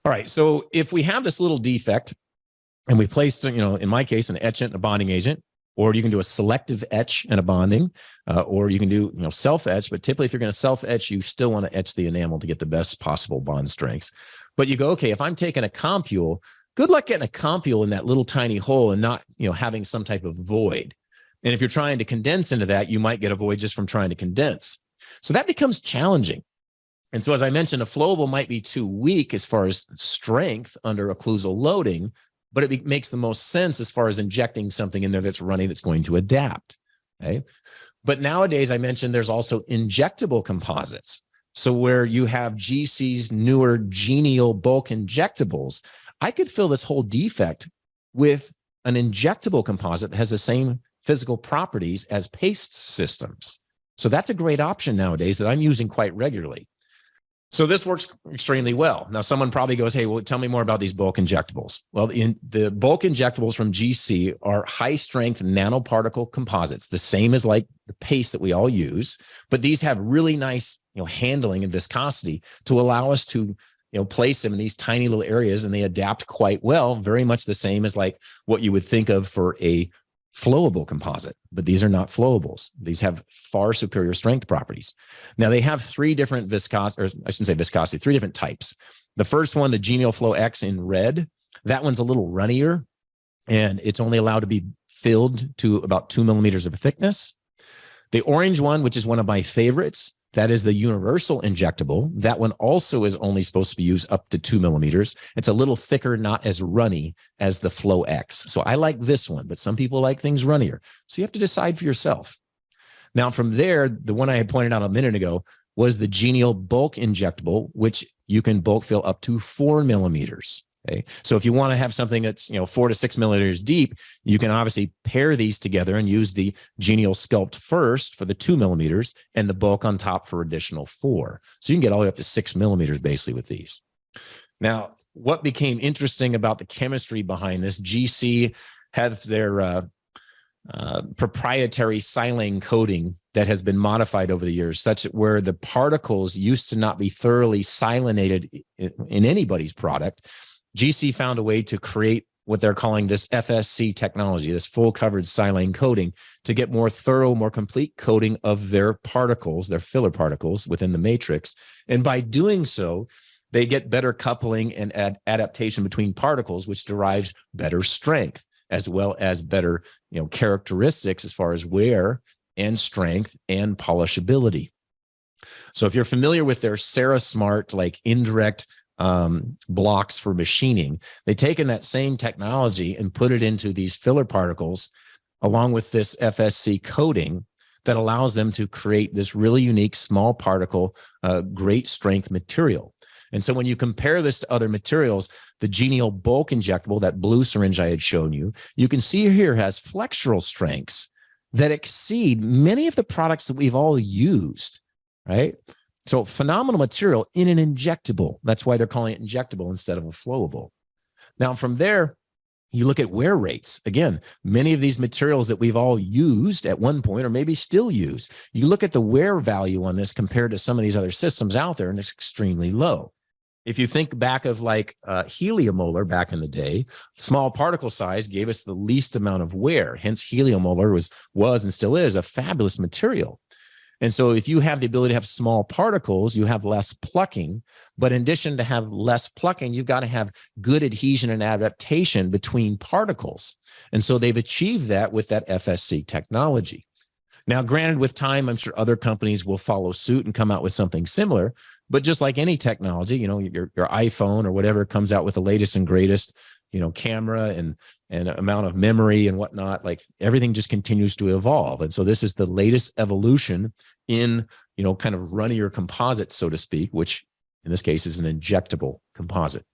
All right, so if we have this little defect and we placed, in my case, an etchant and a bonding agent, or you can do a selective etch and a bonding, or you can do self-etch, but typically if you're going to self-etch, you still want to etch the enamel to get the best possible bond strengths. But you go, okay, if I'm taking a compule, good luck getting a compule in that little tiny hole and not having some type of void. And if you're trying to condense into that, you might get a void just from trying to condense. So that becomes challenging. And so as I mentioned, a flowable might be too weak as far as strength under occlusal loading, but it makes the most sense as far as injecting something in there that's running that's going to adapt. Okay. But nowadays, I mentioned there's also injectable composites. So where you have GC's newer genial bulk injectables, I could fill this whole defect with an injectable composite that has the same physical properties as paste systems. So that's a great option nowadays that I'm using quite regularly. So this works extremely well. Now, someone probably goes, hey, well, tell me more about these bulk injectables. Well, the bulk injectables from GC are high-strength nanoparticle composites, the same as like the paste that we all use, but these have really nice handling and viscosity to allow us to place them in these tiny little areas, and they adapt quite well, very much the same as like what you would think of for a flowable composite, but these are not flowables. These have far superior strength properties. Now they have three different viscosity, or I shouldn't say viscosity, three different types. The first one, the Genial Flow X in red, that one's a little runnier and it's only allowed to be filled to about 2 millimeters of thickness. The orange one, which is one of my favorites, that is the universal injectable. That one also is only supposed to be used up to 2 millimeters. It's a little thicker, not as runny as the Flow X. So I like this one, but some people like things runnier. So you have to decide for yourself. Now from there, the one I had pointed out a minute ago was the Genial Bulk Injectable, which you can bulk fill up to 4 millimeters. Okay. So if you want to have something that's 4 to 6 millimeters deep, you can obviously pair these together and use the Genial Sculpt first for the 2 millimeters and the bulk on top for additional 4. So you can get all the way up to 6 millimeters basically with these. Now, what became interesting about the chemistry behind this, GC have their proprietary silane coating that has been modified over the years, such that where the particles used to not be thoroughly silanated in anybody's product, GC found a way to create what they're calling this FSC technology, this full coverage silane coating, to get more thorough, more complete coating of their particles, their filler particles within the matrix. And by doing so, they get better coupling and adaptation between particles, which derives better strength, as well as better characteristics as far as wear and strength and polishability. So if you're familiar with their SaraSmart, like indirect blocks for machining, they've taken that same technology and put it into these filler particles along with this FSC coating that allows them to create this really unique small particle, great strength material. And so when you compare this to other materials, the Genial Bulk Injectable, that blue syringe I had shown you, you can see here has flexural strengths that exceed many of the products that we've all used, right? So phenomenal material in an injectable. That's why they're calling it injectable instead of a flowable. Now, from there, you look at wear rates. Again, many of these materials that we've all used at one point or maybe still use, you look at the wear value on this compared to some of these other systems out there, and it's extremely low. If you think back of like heliomolar back in the day, small particle size gave us the least amount of wear. Hence, heliomolar was and still is a fabulous material. And so if you have the ability to have small particles, you have less plucking. But in addition to have less plucking, you've got to have good adhesion and adaptation between particles. And so they've achieved that with that FSC technology. Now, granted, with time, I'm sure other companies will follow suit and come out with something similar. But just like any technology, your iPhone or whatever comes out with the latest and greatest, camera and amount of memory and whatnot, like everything just continues to evolve. And so this is the latest evolution in, kind of runnier composite, so to speak, which in this case is an injectable composite.